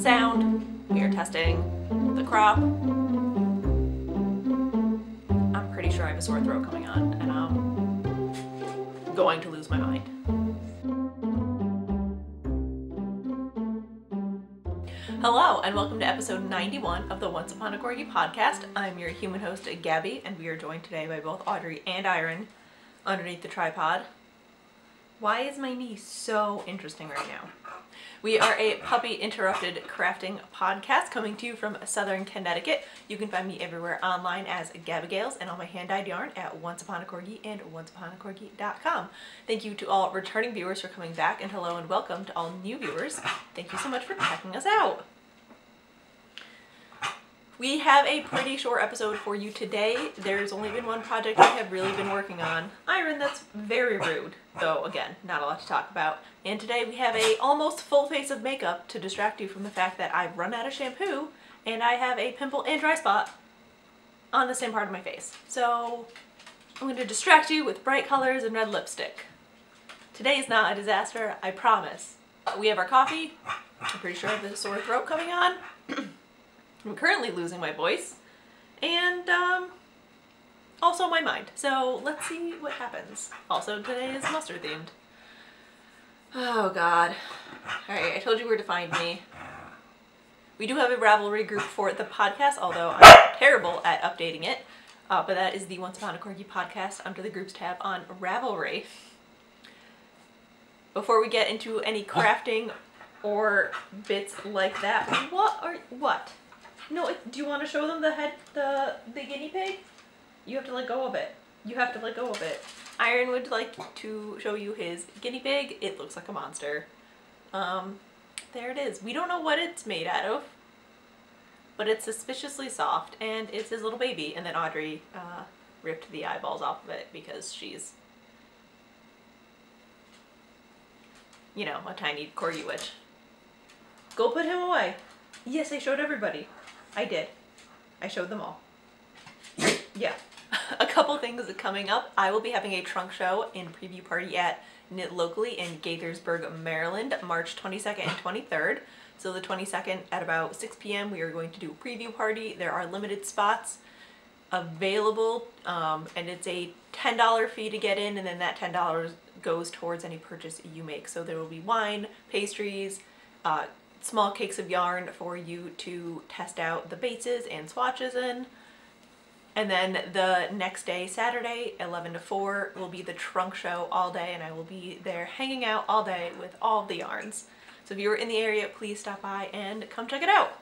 sound. We are testing the crop. I'm pretty sure I have a sore throat coming on, and I'm going to lose my mind. Hello, and welcome to episode 91 of the Once Upon a Corgi podcast. I'm your human host, Gabby, and we are joined today by both Audrey and Iron underneath the tripod. Why is my knee so interesting right now? We are a puppy interrupted crafting podcast coming to you from Southern Connecticut. You can find me everywhere online as Gabby Gales and on my hand-dyed yarn at Once Upon a Corgi and onceuponacorgi.com. Thank you to all returning viewers for coming back, and hello and welcome to all new viewers. Thank you so much for checking us out. We have a pretty short episode for you today. There's only been one project we have really been working on. Iron, that's very rude, though again, not a lot to talk about. And today we have a almost full face of makeup to distract you from the fact that I've run out of shampoo and I have a pimple and dry spot on the same part of my face. So I'm going to distract you with bright colors and red lipstick. Today is not a disaster, I promise. We have our coffee. I'm pretty sure I have a sore throat coming on. I'm currently losing my voice, and also my mind. So let's see what happens. Also, today is mustard themed. Oh God. Alright, I told you where to find me. We do have a Ravelry group for the podcast, although I'm terrible at updating it. But that is the Once Upon a Corgi podcast under the groups tab on Ravelry. Before we get into any crafting or bits like that, what? No, do you want to show them the guinea pig? You have to let go of it. You have to let go of it. Iron would like to show you his guinea pig. It looks like a monster. There it is. We don't know what it's made out of, but it's suspiciously soft, and it's his little baby. And then Audrey ripped the eyeballs off of it because she's, you know, a tiny corgi witch. Go put him away. Yes, I showed everybody. I did. I showed them all. Yeah. A couple things coming up. I will be having a trunk show and preview party at Knit Locally in Gaithersburg, Maryland, March 22nd and 23rd. So the 22nd at about 6 p.m. we are going to do a preview party. There are limited spots available, and it's a $10 fee to get in, and then that $10 goes towards any purchase you make. So there will be wine, pastries, small cakes of yarn for you to test out the bases and swatches in. And then the next day, Saturday, 11 to 4, will be the trunk show all day, and I will be there hanging out all day with all of the yarns. So if you're in the area, please stop by and come check it out.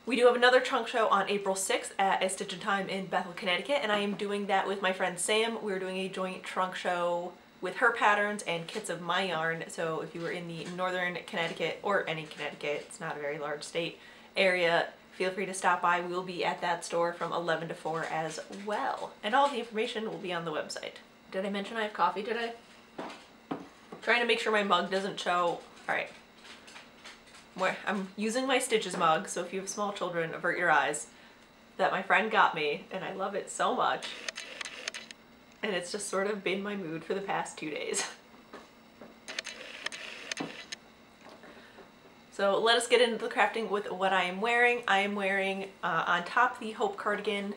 We do have another trunk show on April 6th at A Stitch in Time in Bethel, Connecticut, and I am doing that with my friend Sam. We're doing a joint trunk show with her patterns and kits of my yarn. So if you are in the northern Connecticut, or any Connecticut, it's not a very large state, area, feel free to stop by. We will be at that store from 11 to 4 as well. And all the information will be on the website. Did I mention I have coffee today? Trying to make sure my mug doesn't show. Alright. I'm using my Stitches mug, so if you have small children, avert your eyes. That my friend got me, and I love it so much. And it's just sort of been my mood for the past 2 days. So let us get into the crafting with what I am wearing. I am wearing on top the Hope cardigan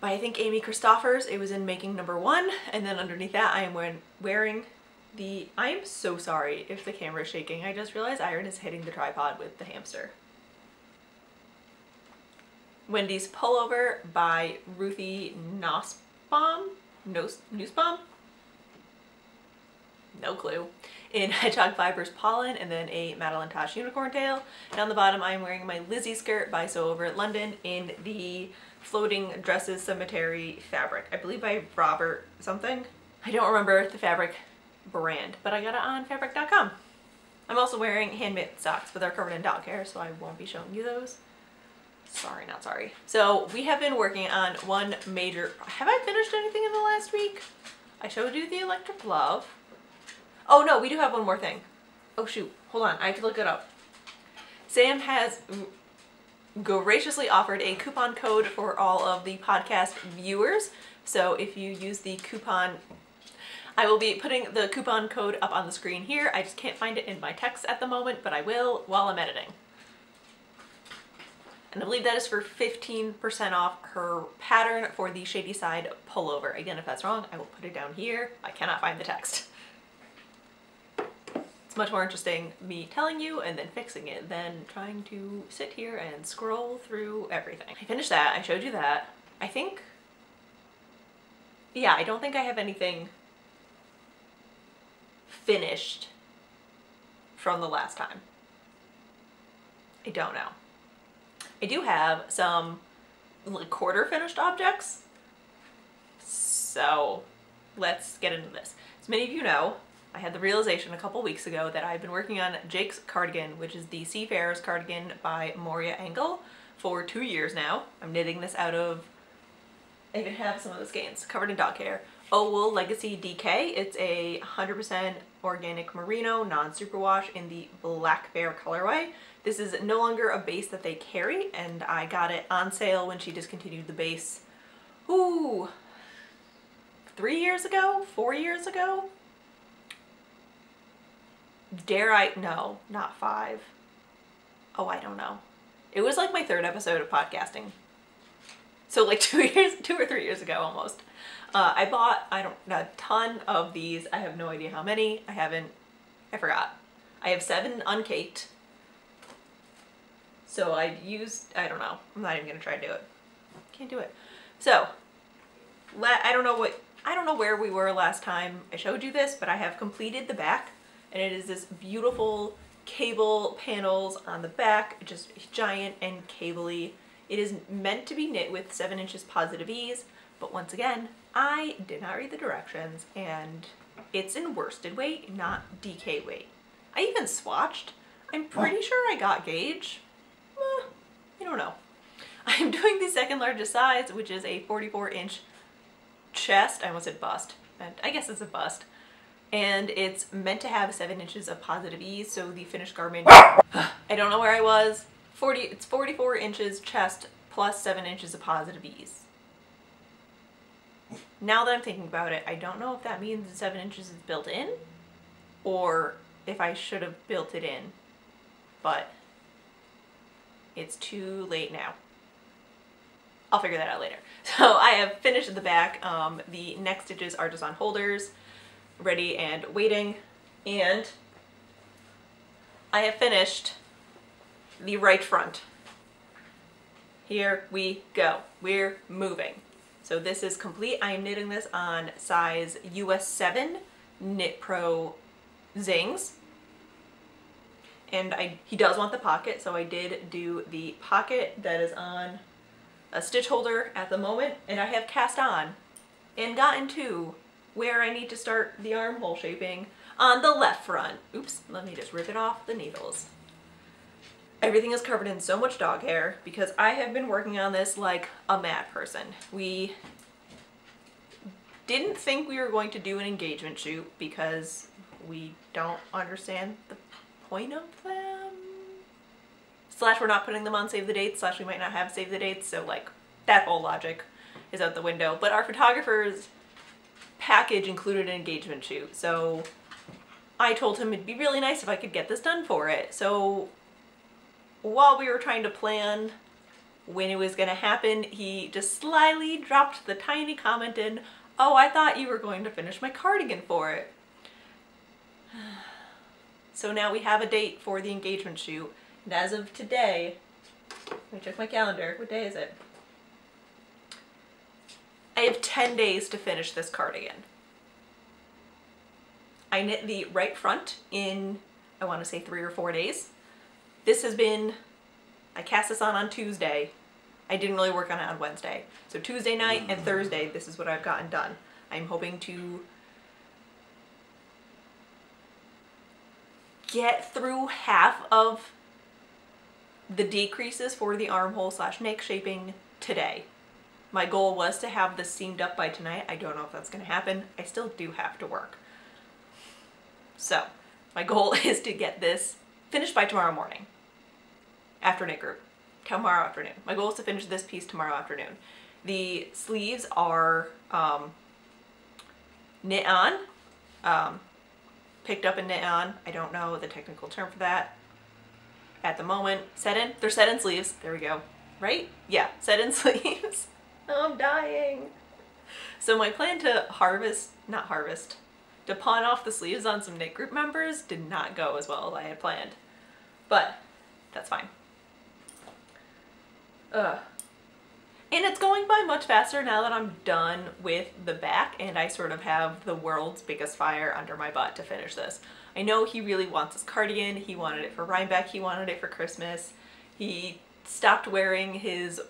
by I think Amy Christoffers. It was in making number 1, and then underneath that I am wearing the, I am so sorry if the camera is shaking. I just realized Iron is hitting the tripod with the hamster. Wendy's pullover by Ruthie Nussbaum? No clue. In Hedgehog Fibers Pollen, and then a Madeline Tosh unicorn tail. And on the bottom I am wearing my Lizzie skirt by Sew Over at London in the Floating Dresses Cemetery fabric. I believe by Robert something. I don't remember the fabric brand, but I got it on fabric.com. I'm also wearing handmade socks, but they're covered in dog hair, so I won't be showing you those. Sorry, not sorry. So we have been working on one major, have I finished anything in the last week? I showed you the electric glove. Oh no, we do have one more thing. Oh shoot, hold on, I have to look it up. Sam has graciously offered a coupon code for all of the podcast viewers. So if you use the coupon, I will be putting the coupon code up on the screen here. I just can't find it in my text at the moment, but I will while I'm editing. And I believe that is for 15% off her pattern for the Shady Side pullover. Again, if that's wrong, I will put it down here. I cannot find the text. It's much more interesting me telling you and then fixing it than trying to sit here and scroll through everything. I finished that, I showed you that. I think, yeah, I don't think I have anything finished from the last time. I don't know. I do have some like quarter finished objects. So let's get into this. As many of you know, I had the realization a couple weeks ago that I've been working on Jake's cardigan, which is the Seafarer's cardigan by Moira Engel, for 2 years now. I'm knitting this out of, I even have some of the skeins covered in dog hair. Wool Legacy DK. It's a 100% organic merino non-superwash in the Black Bear colorway. This is no longer a base that they carry, and I got it on sale when she discontinued the base, 3 years ago? 4 years ago? No, not 5. Oh, I don't know. It was like my 3rd episode of podcasting. So like 2 or 3 years ago almost. I bought, a ton of these. I have no idea how many. I forgot. I have 7 uncaked. So I don't know. I'm not even gonna try to do it. Can't do it. So, I don't know where we were last time I showed you this, but I have completed the back. And it is this beautiful cable panels on the back, just giant and cabley. It is meant to be knit with 7 inches positive ease, but once again, I did not read the directions and it's in worsted weight, not DK weight. I even swatched. I'm pretty sure I got gauge. I don't know. I'm doing the 2nd largest size, which is a 44-inch chest. I almost said bust, and I guess it's a bust. And it's meant to have 7 inches of positive ease, so the finished garment, I don't know where I was, it's 44 inches chest plus 7 inches of positive ease. Now that I'm thinking about it, I don't know if that means the 7 inches is built in, or if I should have built it in, but it's too late now. I'll figure that out later. So I have finished the back. The neck stitches are just on holders, ready and waiting, and I have finished the right front. Here we go. We're moving. So this is complete. I am knitting this on size US 7 Knit Pro Zings. And he does want the pocket, so I did do the pocket that is on a stitch holder at the moment, and I have cast on and gotten to where I need to start the armhole shaping on the left front. Oops, let me just rip it off the needles. Everything is covered in so much dog hair because I have been working on this like a mad person. We didn't think we were going to do an engagement shoot because we don't understand the point of them. Slash we're not putting them on save the dates, slash we might not have save the dates, so like that whole logic is out the window. But our photographer's package included an engagement shoot, so I told him it'd be really nice if I could get this done for it. So while we were trying to plan when it was gonna happen, he just slyly dropped the tiny comment in, "Oh, I thought you were going to finish my cardigan for it." So now we have a date for the engagement shoot, and as of today, let me check my calendar. What day is it? I have 10 days to finish this cardigan. I knit the right front in, I want to say 3 or 4 days. This has been, I cast this on Tuesday. I didn't really work on it on Wednesday. So Tuesday night and Thursday, this is what I've gotten done. I'm hoping to get through half of the decreases for the armhole slash neck shaping today. My goal was to have this seamed up by tonight. I don't know if that's going to happen. I still do have to work. So my goal is to get this finished by tomorrow morning after knit group. Tomorrow afternoon. My goal is to finish this piece tomorrow afternoon. The sleeves are knit on. picked up and knit on. I don't know the technical term for that at the moment. Set in? They're set in sleeves. There we go. Right? Yeah, set in sleeves. Oh, I'm dying. So my plan to to pawn off the sleeves on some knit group members did not go as well as I had planned. But that's fine. And it's going by much faster now that I'm done with the back and I sort of have the world's biggest fire under my butt to finish this. I know he really wants his cardigan. He wanted it for Rhinebeck. He wanted it for Christmas. He stopped wearing his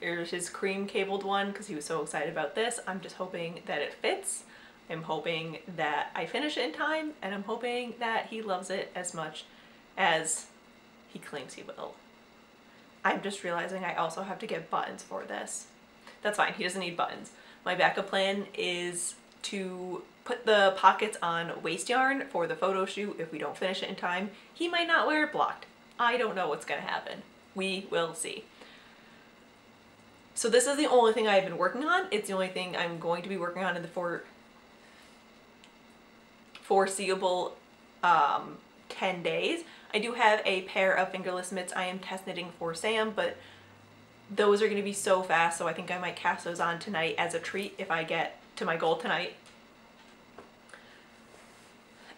his cream cabled one because he was so excited about this. I'm just hoping that it fits. I'm hoping that I finish it in time, and I'm hoping that he loves it as much as he claims he will. I'm just realizing I also have to get buttons for this. That's fine, he doesn't need buttons. My backup plan is to put the pockets on waist yarn for the photo shoot if we don't finish it in time. He might not wear it blocked. I don't know what's gonna happen. We will see. So this is the only thing I've been working on. It's the only thing I'm going to be working on in the foreseeable 10 days. I do have a pair of fingerless mitts I am test knitting for Sam, but those are going to be so fast, so I think I might cast those on tonight as a treat if I get to my goal tonight.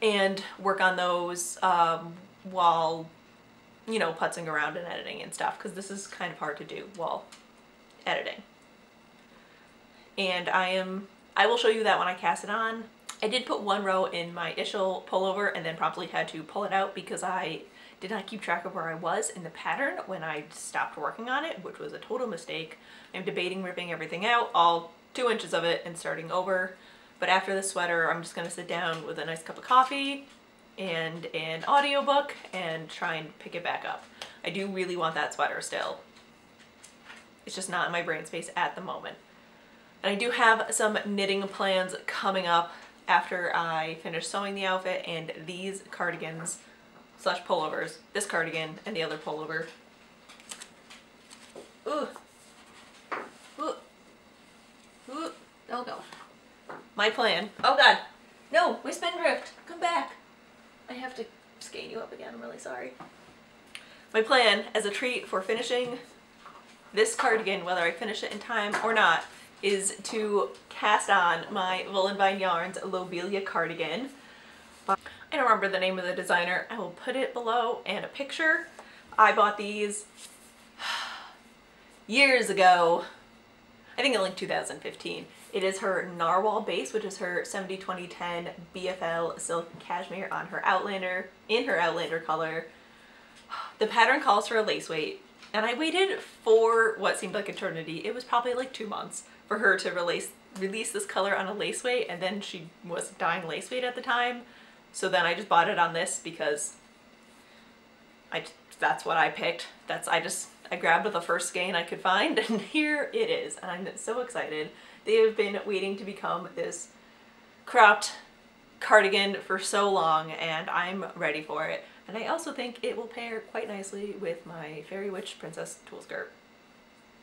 And work on those while, you know, putzing around and editing and stuff, because this is kind of hard to do while editing. And I will show you that when I cast it on. I did put one row in my initial pullover and then promptly had to pull it out because I did not keep track of where I was in the pattern when I stopped working on it, which was a total mistake. I'm debating ripping everything out, all 2 inches of it, and starting over. But after the sweater, I'm just gonna sit down with a nice cup of coffee and an audiobook and try and pick it back up. I do really want that sweater still. It's just not in my brain space at the moment. And I do have some knitting plans coming up after I finish sewing the outfit, and these cardigans slash pullovers, this cardigan and the other pullover. Ooh. Ooh. Ooh. Oh no. My plan. Oh god. No, my spindrift. Come back. I have to skein you up again. I'm really sorry. My plan as a treat for finishing this cardigan, whether I finish it in time or not, is to cast on my Wool & Vine Yarns Lobelia cardigan. I don't remember the name of the designer. I will put it below and a picture. I bought these years ago. I think in like 2015. It is her Narwhal base, which is her 70-20-10 BFL silk cashmere on her Outlander, in her Outlander color. The pattern calls for a lace weight, and I waited for what seemed like eternity. It was probably like 2 months for her to release this color on a lace weight, and then she was dyeing lace weight at the time. So then I just bought it on this because that's what I picked. I grabbed the first skein I could find, and here it is, and I'm so excited. They have been waiting to become this cropped cardigan for so long, and I'm ready for it. And I also think it will pair quite nicely with my Fairy Witch Princess tulle skirt,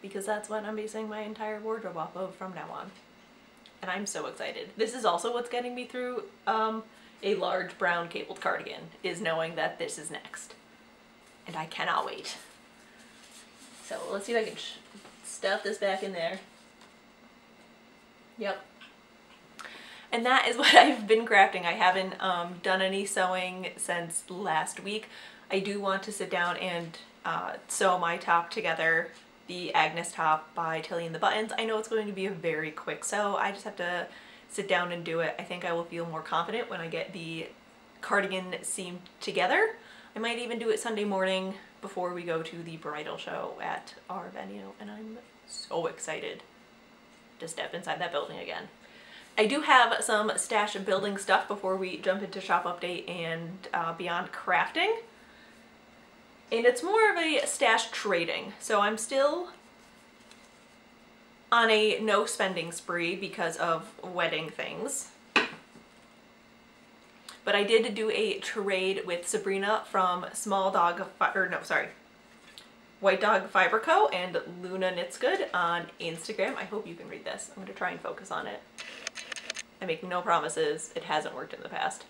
because that's what I'm basing my entire wardrobe off of from now on. And I'm so excited. This is also what's getting me through a large brown cabled cardigan, is knowing that this is next. And I cannot wait. So let's see if I can stuff this back in there. Yep. And that is what I've been crafting. I haven't done any sewing since last week. I do want to sit down and sew my top together, the Agnes top by Tilly and the Buttons. I know it's going to be a very quick sew. I just have to sit down and do it. I think I will feel more confident when I get the cardigan seamed together. I might even do it Sunday morning before we go to the bridal show at our venue, and I'm so excited to step inside that building again. I do have some stash of building stuff before we jump into shop update and beyond crafting. And it's more of a stash trading. So I'm still on a no spending spree because of wedding things. But I did do a trade with Sabrina from White Dog Fiber Co. and Luna Knits Good on Instagram. I hope you can read this. I'm going to try and focus on it. I make no promises. It hasn't worked in the past.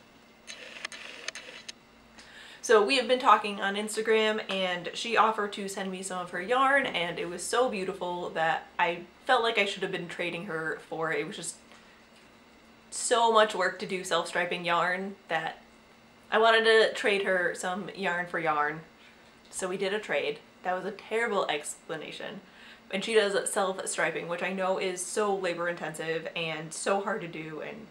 So we have been talking on Instagram, and she offered to send me some of her yarn, and it was so beautiful that I felt like I should have been trading her for it. It was just so much work to do self-striping yarn that I wanted to trade her some yarn for yarn. So we did a trade. That was a terrible explanation. And she does self-striping, which I know is so labor intensive and so hard to do, and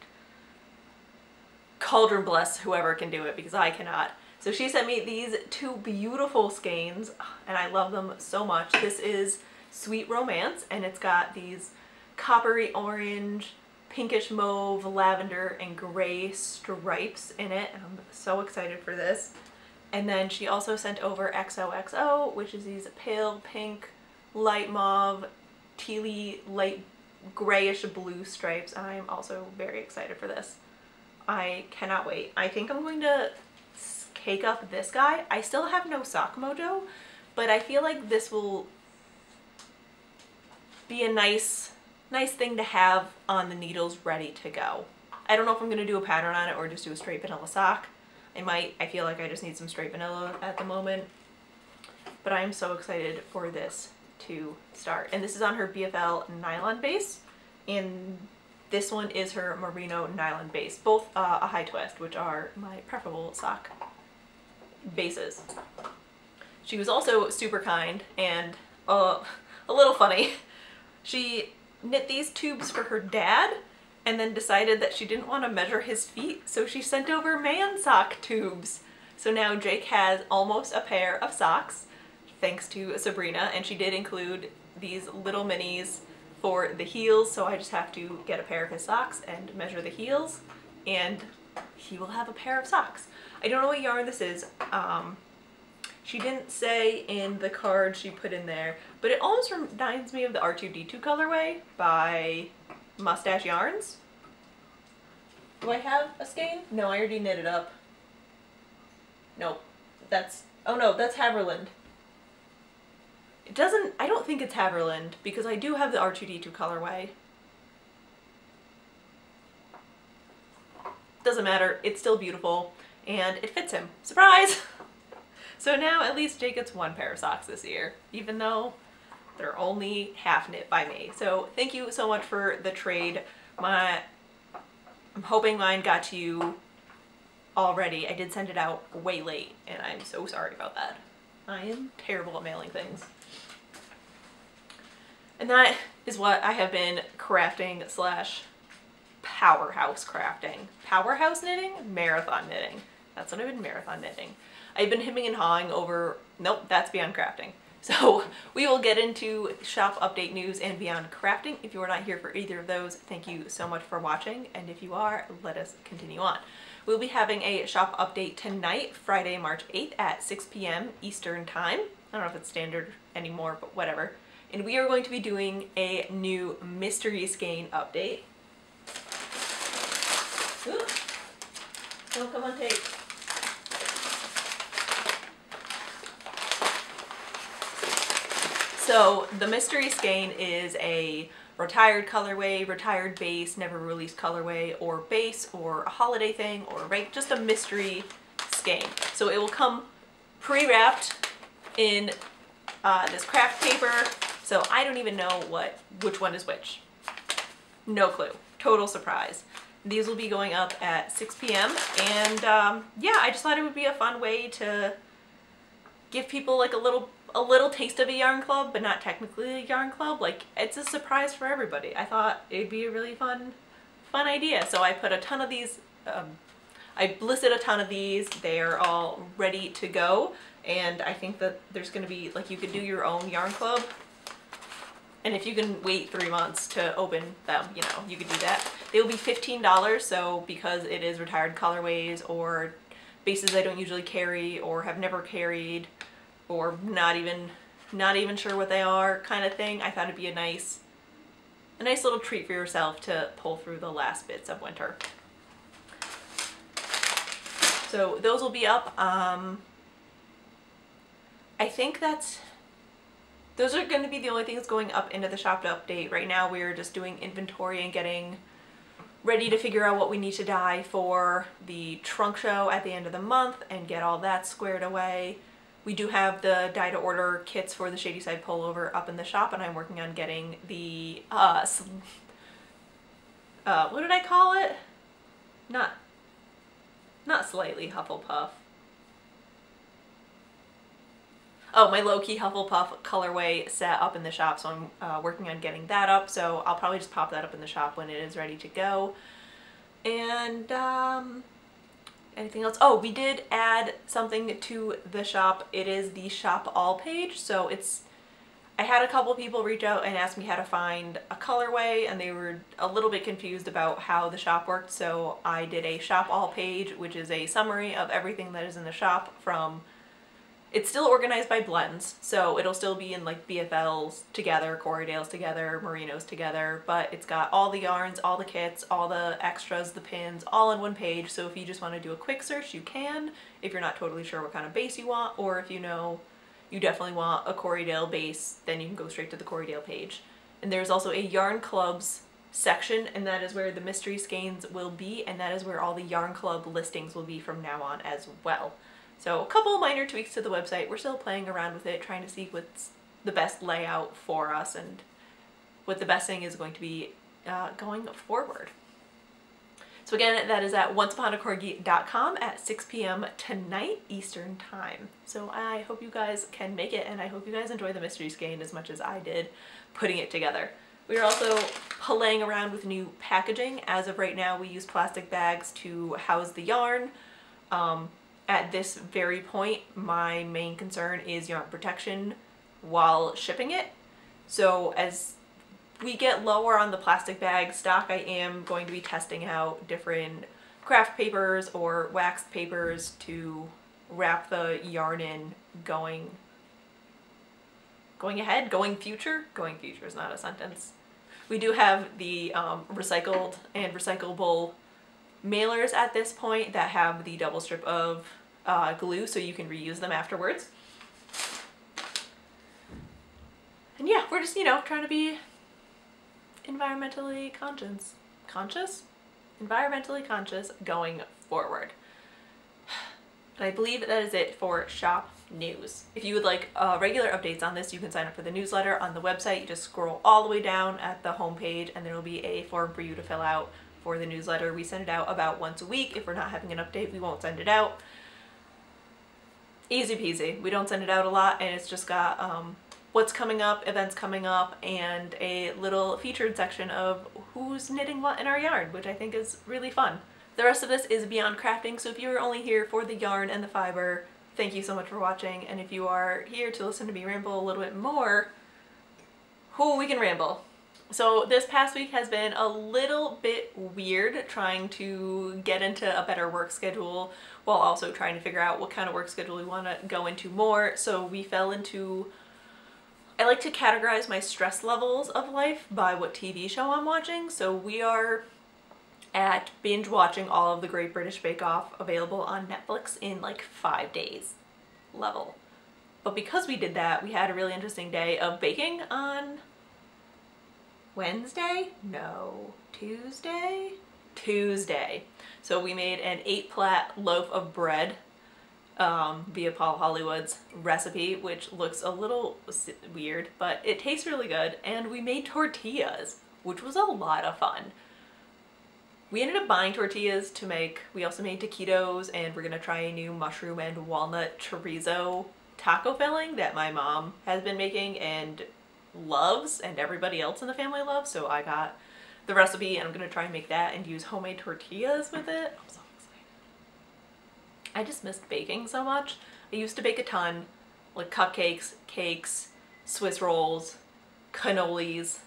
cauldron bless whoever can do it, because I cannot. So she sent me these two beautiful skeins, and I love them so much. This is Sweet Romance, and it's got these coppery orange, pinkish mauve, lavender, and gray stripes in it, and I'm so excited for this. And then she also sent over XOXO, which is these pale pink, light mauve, tealy, light grayish blue stripes, and I am also very excited for this. I cannot wait. I think I'm going to cake up this guy. I still have no sock mojo, but I feel like this will be a nice thing to have on the needles ready to go. I don't know if I'm going to do a pattern on it or just do a straight vanilla sock. I feel like I just need some straight vanilla at the moment, but I am so excited for this to start. And this is on her BFL nylon base, and this one is her merino nylon base, both a high twist, which are my preferable sock bases. She was also super kind and a little funny. She knit these tubes for her dad and then decided that she didn't want to measure his feet, so she sent over man sock tubes. So now Jake has almost a pair of socks, thanks to Sabrina, and she did include these little minis for the heels, so I just have to get a pair of his socks and measure the heels, and he will have a pair of socks. I don't know what yarn this is. She didn't say in the card she put in there, but it almost reminds me of the R2D2 colorway by Mustache Yarns. Do I have a skein? No, I already knit it up. Nope. Oh no, that's Haverland. I don't think it's Haverland, because I do have the R2D2 colorway. Doesn't matter, it's still beautiful, and it fits him. Surprise! So now at least Jake gets one pair of socks this year, even though they're only half knit by me. So thank you so much for the trade. I'm hoping mine got to you already. I did send it out way late, and I'm so sorry about that. I am terrible at mailing things. And that is what I have been crafting slash powerhouse crafting. Powerhouse knitting? Marathon knitting. That's what I've been marathon knitting. I've been hemming and hawing over, nope, that's beyond crafting. So we will get into shop update news and beyond crafting. If you are not here for either of those, thank you so much for watching. And if you are, let us continue on. We'll be having a shop update tonight, Friday, March 8th at 6 p.m. Eastern Time. I don't know if it's standard anymore, but whatever. And we are going to be doing a new mystery skein update. Ooh. Don't come on tape. So the mystery skein is a retired colorway, retired base, never released colorway, or base, or a holiday thing, or just a mystery skein. So it will come pre-wrapped in this craft paper. So I don't even know which one is which. No clue. Total surprise. These will be going up at 6 p.m. And yeah, I just thought it would be a fun way to give people like a little taste of a yarn club, but not technically a yarn club. Like, it's a surprise for everybody. I thought it'd be a really fun idea. So I put a ton of these, I listed a ton of these. They're all ready to go. And I think that there's going to be, like, you could do your own yarn club. And if you can wait 3 months to open them, you know, you could do that. They will be $15, so because it is retired colorways or bases I don't usually carry or have never carried or not even sure what they are kind of thing, I thought it'd be a nice little treat for yourself to pull through the last bits of winter. So those will be up. I think those are going to be the only things going up into the shop update. Right now we're just doing inventory and getting ready to figure out what we need to dye for the trunk show at the end of the month and get all that squared away. We do have the dye to order kits for the Shady Side pullover up in the shop, and I'm working on getting the, what did I call it? Not slightly Hufflepuff. Oh, my low-key Hufflepuff colorway set up in the shop, so I'm working on getting that up, so I'll probably just pop that up in the shop when it is ready to go. And, anything else? Oh, we did add something to the shop. It is the Shop All page, so I had a couple people reach out and ask me how to find a colorway, and they were a little bit confused about how the shop worked, so I did a Shop All page, which is a summary of everything that is in the shop from... It's still organized by blends, so it'll still be in like BFLs together, Corriedales together, Merinos together, but it's got all the yarns, all the kits, all the extras, the pins, all in one page, so if you just want to do a quick search, you can, if you're not totally sure what kind of base you want, or if you know you definitely want a Corriedale base, then you can go straight to the Corriedale page. And there's also a Yarn Clubs section, and that is where the mystery skeins will be, and that is where all the Yarn Club listings will be from now on as well. So a couple minor tweaks to the website. We're still playing around with it, trying to see what's the best layout for us and what the best thing is going to be going forward. So again, that is at onceuponacorgi.com at 6 p.m. tonight Eastern Time. So I hope you guys can make it, and I hope you guys enjoy the mystery skein as much as I did putting it together. We are also playing around with new packaging. As of right now, we use plastic bags to house the yarn. At this very point, my main concern is yarn protection while shipping it. So as we get lower on the plastic bag stock, I am going to be testing out different craft papers or waxed papers to wrap the yarn in going future. Going future is not a sentence. We do have the recycled and recyclable mailers at this point that have the double strip of glue so you can reuse them afterwards. And yeah, we're just, you know, trying to be environmentally conscious going forward. And I believe that is it for shop news. If you would like regular updates on this, you can sign up for the newsletter on the website. You just scroll all the way down at the home page and there will be a form for you to fill out for the newsletter. We send it out about once a week. If we're not having an update, we won't send it out. Easy peasy. We don't send it out a lot, and it's just got what's coming up, events coming up, and a little featured section of who's knitting what in our yarn, which I think is really fun. The rest of this is beyond crafting, so if you are only here for the yarn and the fiber, thank you so much for watching, and if you are here to listen to me ramble a little bit more, we can ramble. So this past week has been a little bit weird trying to get into a better work schedule while also trying to figure out what kind of work schedule we want to go into more. So we fell into, I like to categorize my stress levels of life by what TV show I'm watching. So we are at binge watching all of the Great British Bake Off available on Netflix in like 5 days level. But because we did that, we had a really interesting day of baking on Wednesday? No, Tuesday? Tuesday. So we made an 8-plat loaf of bread via Paul Hollywood's recipe, which looks a little weird, but it tastes really good. And we made tortillas, which was a lot of fun. We ended up buying tortillas to make. We also made taquitos, and we're gonna try a new mushroom and walnut chorizo taco filling that my mom has been making and loves, and everybody else in the family loves. So I got the recipe, and I'm gonna try and make that and use homemade tortillas with it. I'm so excited. I just missed baking so much. I used to bake a ton, like cupcakes, cakes, Swiss rolls, cannolis,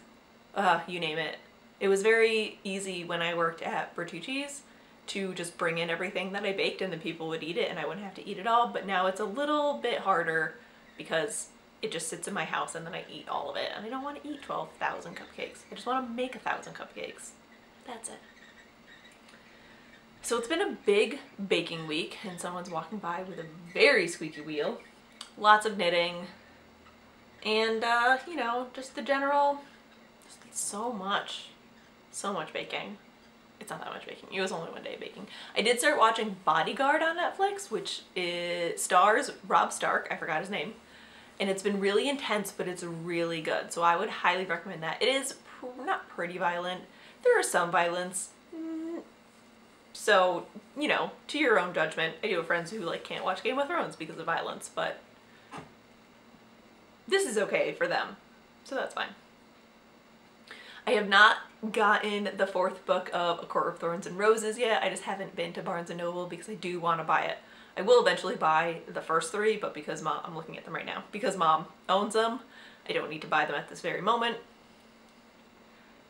you name it. It was very easy when I worked at Bertucci's to just bring in everything that I baked and then people would eat it and I wouldn't have to eat it all, but now it's a little bit harder because it just sits in my house and then I eat all of it, and I don't want to eat 12,000 cupcakes. I just want to make 1,000 cupcakes. That's it. So it's been a big baking week, and someone's walking by with a very squeaky wheel. Lots of knitting, and you know, just the general, just so much baking. it's not that much baking. It was only one day of baking. I did start watching Bodyguard on Netflix, which stars Rob Stark, I forgot his name, and it's been really intense, but it's really good. So I would highly recommend that. It is not pretty violent. There is some violence. So, you know, to your own judgment. I do have friends who like can't watch Game of Thrones because of violence, but this is okay for them. So that's fine. I have not gotten the 4th book of A Court of Thorns and Roses yet. I just haven't been to Barnes & Noble because I do want to buy it. I will eventually buy the first 3, but because Mom, I'm looking at them right now, because Mom owns them, I don't need to buy them at this very moment.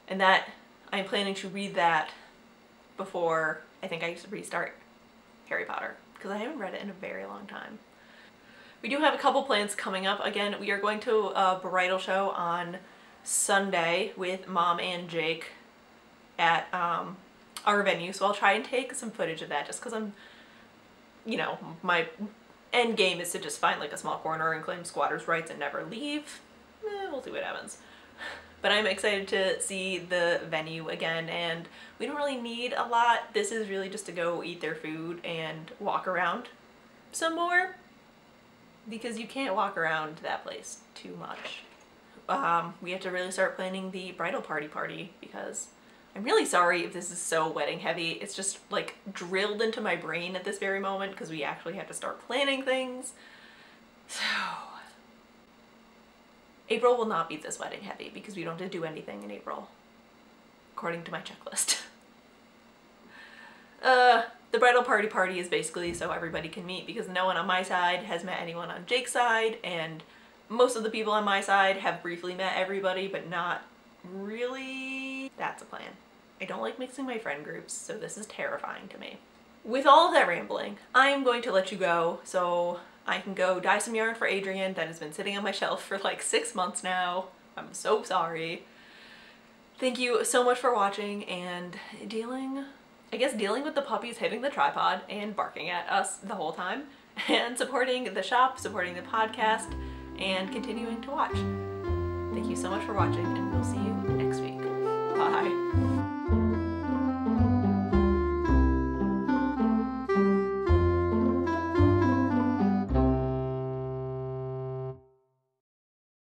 And that, I'm planning to read that before I think I restart Harry Potter, because I haven't read it in a very long time. We do have a couple plans coming up. Again, we are going to a bridal show on Sunday with Mom and Jake at our venue, so I'll try and take some footage of that just because I'm, you know, my end game is to just find like a small corner and claim squatters' rights and never leave. We'll see what happens. But I'm excited to see the venue again, and we don't really need a lot. This is really just to go eat their food and walk around some more, because you can't walk around that place too much. We have to really start planning the bridal party because I'm really sorry if this is so wedding heavy. It's just like drilled into my brain at this very moment because we actually have to start planning things. So April will not be this wedding heavy because we don't have to do anything in April, according to my checklist. The bridal party is basically so everybody can meet, because no one on my side has met anyone on Jake's side, and most of the people on my side have briefly met everybody, but not really. That's a plan. I don't like mixing my friend groups, so this is terrifying to me. With all of that rambling, I am going to let you go so I can go dye some yarn for Adrian that has been sitting on my shelf for like 6 months now. I'm so sorry. Thank you so much for watching and dealing with the puppies hitting the tripod and barking at us the whole time, and supporting the shop, supporting the podcast, and continuing to watch. Thank you so much for watching, and we'll see you next week. Bye.